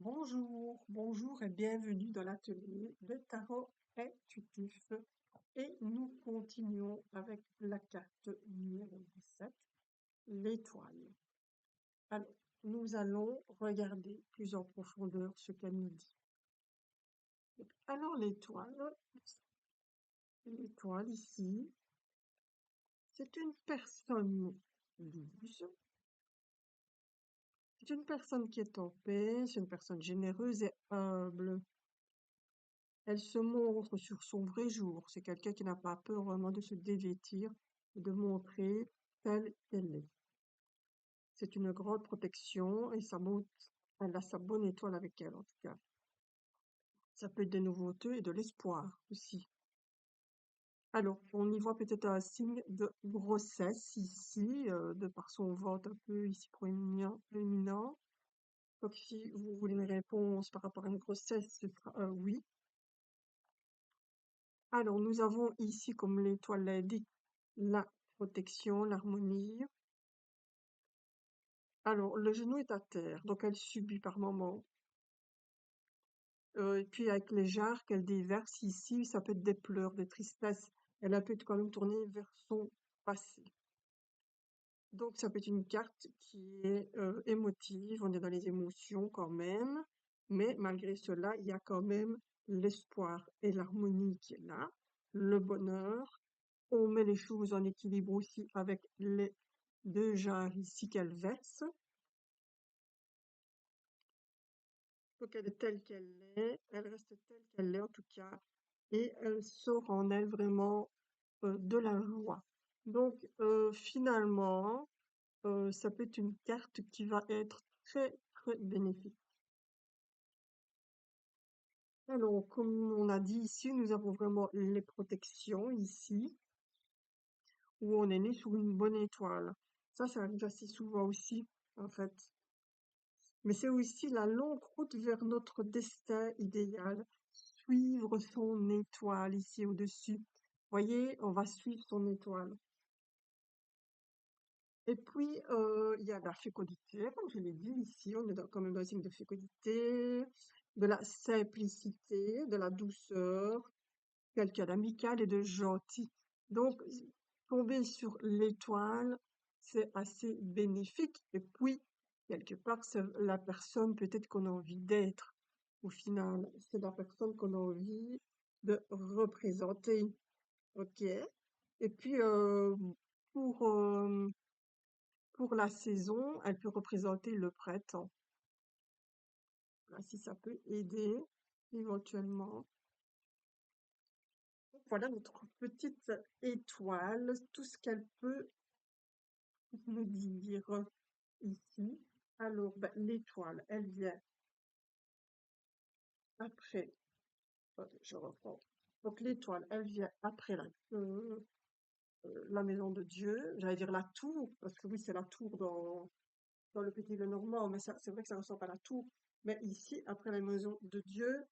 Bonjour, bonjour et bienvenue dans l'atelier de tarot intuitif. Et nous continuons avec la carte numéro 17, l'étoile. Alors, nous allons regarder plus en profondeur ce qu'elle nous dit. Alors, l'étoile ici, c'est une personne douce, c'est une personne qui est en paix, c'est une personne généreuse et humble. Elle se montre sur son vrai jour. C'est quelqu'un qui n'a pas peur vraiment de se dévêtir et de montrer telle qu'elle est. C'est une grande protection et elle a sa bonne étoile avec elle en tout cas. Ça peut être des nouveautés et de l'espoir aussi. Alors, on y voit peut-être un signe de grossesse ici, de par son ventre un peu ici proéminent. Donc, si vous voulez une réponse par rapport à une grossesse, ce sera un oui. Alors, nous avons ici, comme l'étoile l'indique, la protection, l'harmonie. Alors, le genou est à terre, donc elle subit par moments. Et puis avec les jarres qu'elle déverse ici, ça peut être des pleurs, des tristesses. Elle a peut être quand même tournée vers son passé. Donc ça peut être une carte qui est émotive, on est dans les émotions quand même, mais malgré cela, il y a quand même l'espoir et l'harmonie qui est là, le bonheur. On met les choses en équilibre aussi avec les deux jarres ici qu'elle verse. Donc elle est telle qu'elle est, elle reste telle qu'elle est en tout cas, et elle sort en elle vraiment de la joie. Donc finalement, ça peut être une carte qui va être très très bénéfique. Alors, comme on a dit ici, nous avons vraiment les protections ici, où on est né sous une bonne étoile. Ça arrive assez souvent aussi, en fait. Mais c'est aussi la longue route vers notre destin idéal. Suivre son étoile ici au-dessus. Voyez, on va suivre son étoile. Et puis, il y a la fécondité, comme je l'ai dit ici, on est quand même dans un signe de fécondité, de la simplicité, de la douceur, quelqu'un d'amical et de gentil. Donc, tomber sur l'étoile, c'est assez bénéfique. Et puis, quelque part, c'est la personne peut-être qu'on a envie d'être. Au final, c'est la personne qu'on a envie de représenter. Ok. Et puis, pour, euh, pour la saison, elle peut représenter le printemps. Voilà, si ça peut aider éventuellement. Voilà notre petite étoile, tout ce qu'elle peut nous dire ici. Alors, ben, l'étoile, elle vient après, je reprends. Donc, l'étoile, elle vient après la maison de Dieu. J'allais dire la tour, parce que oui, c'est la tour dans le Petit Lenormand, mais ça, c'est vrai que ça ressemble à la tour. Mais ici, après la maison de Dieu,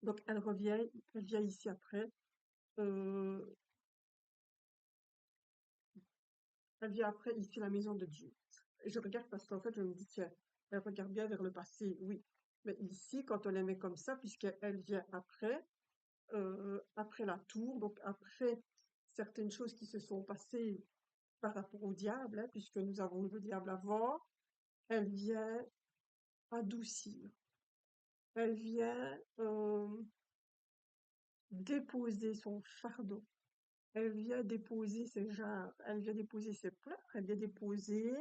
donc elle vient ici après. euh, Elle vient après ici la maison de Dieu. Et je regarde parce qu'en fait, je me dis, tiens, elle regarde bien vers le passé, oui. Mais ici, quand on les met comme ça, puisqu'elle vient après la tour, donc après certaines choses qui se sont passées par rapport au diable, hein, puisque nous avons eu le diable avant, elle vient adoucir. Elle vient déposer son fardeau. Elle vient déposer ses jarres. Elle vient déposer ses pleurs. Elle vient déposer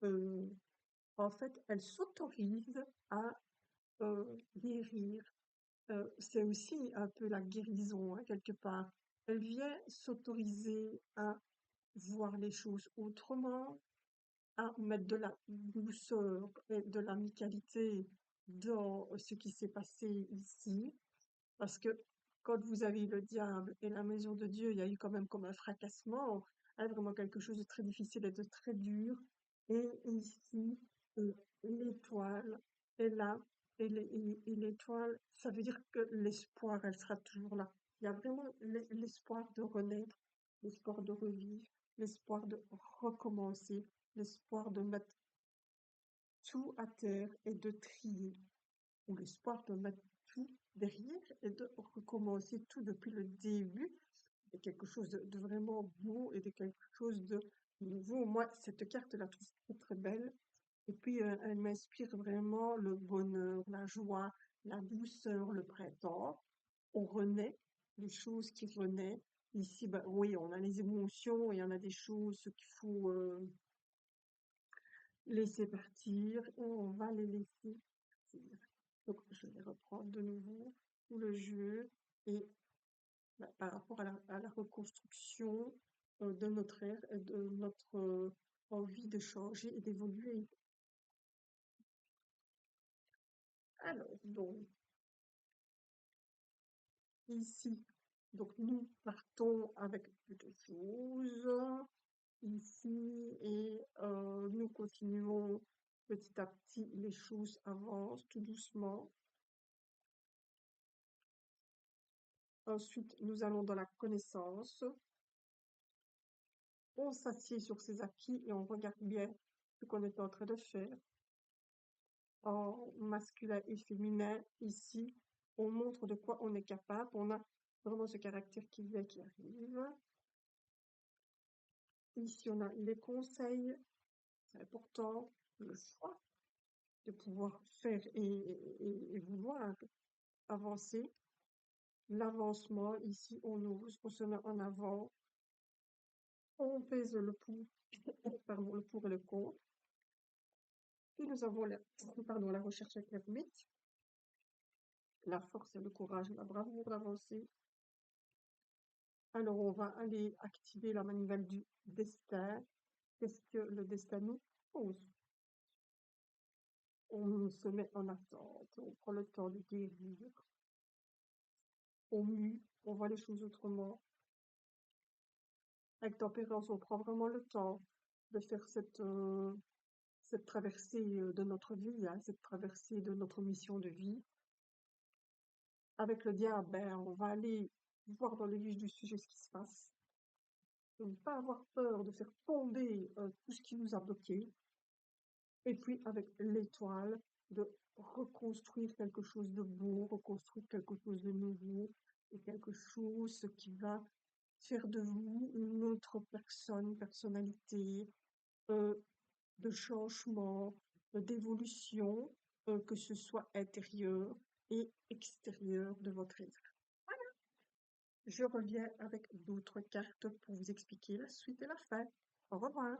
euh, en fait, elle s'autorise à guérir. C'est aussi un peu la guérison, hein, quelque part. Elle vient s'autoriser à voir les choses autrement, à mettre de la douceur et de l'amicalité dans ce qui s'est passé ici. Parce que quand vous avez le diable et la maison de Dieu, il y a eu quand même comme un fracassement, hein, vraiment quelque chose de très difficile et de très dur. Et ici, euh, l'étoile est là. Et l'étoile, ça veut dire que l'espoir, elle sera toujours là. Il y a vraiment l'espoir de renaître, l'espoir de revivre, l'espoir de recommencer, l'espoir de mettre tout à terre et de trier, ou l'espoir de mettre tout derrière et de recommencer tout depuis le début, et quelque chose de vraiment beau et de quelque chose de nouveau. Moi, cette carte, je la trouve très, très belle. Et puis, elle m'inspire vraiment le bonheur, la joie, la douceur, le printemps. On renaît, les choses qui renaissent. Ici, ben, oui, on a les émotions et on a des choses qu'il faut laisser partir et on va les laisser partir. Donc, je vais reprendre de nouveau tout le jeu et ben, par rapport à la reconstruction de notre ère et de notre envie de changer et d'évoluer. Alors, donc, ici, donc nous partons avec quelque chose ici et nous continuons petit à petit, les choses avancent tout doucement. Ensuite, nous allons dans la connaissance. On s'assied sur ses acquis et on regarde bien ce qu'on est en train de faire. En masculin et féminin, ici, on montre de quoi on est capable. On a vraiment ce caractère qui vient, qui arrive. Ici, on a les conseils, c'est important, le choix de pouvoir faire et vouloir avancer. L'avancement, ici, on ose, on se met en avant, on pèse le pour, pardon, le pour et le contre. Puis nous avons la recherche académique, la force et le courage, la bravoure d'avancer. Alors, on va aller activer la manivelle du destin. Qu'est-ce que le destin nous pose? On se met en attente, on prend le temps de guérir, on mue, on voit les choses autrement. Avec tempérance, on prend vraiment le temps de faire cette traversée de notre vie, hein, cette traversée de notre mission de vie. Avec le diable, ben, on va aller voir dans le vif du sujet ce qui se passe. De ne pas avoir peur de faire tomber tout ce qui nous a bloqués. Et puis avec l'étoile, de reconstruire quelque chose de beau, reconstruire quelque chose de nouveau, et quelque chose qui va faire de vous une autre personne, personnalité, euh, de changement, d'évolution, que ce soit intérieur et extérieur de votre être. Je reviens avec d'autres cartes pour vous expliquer la suite et la fin. Au revoir.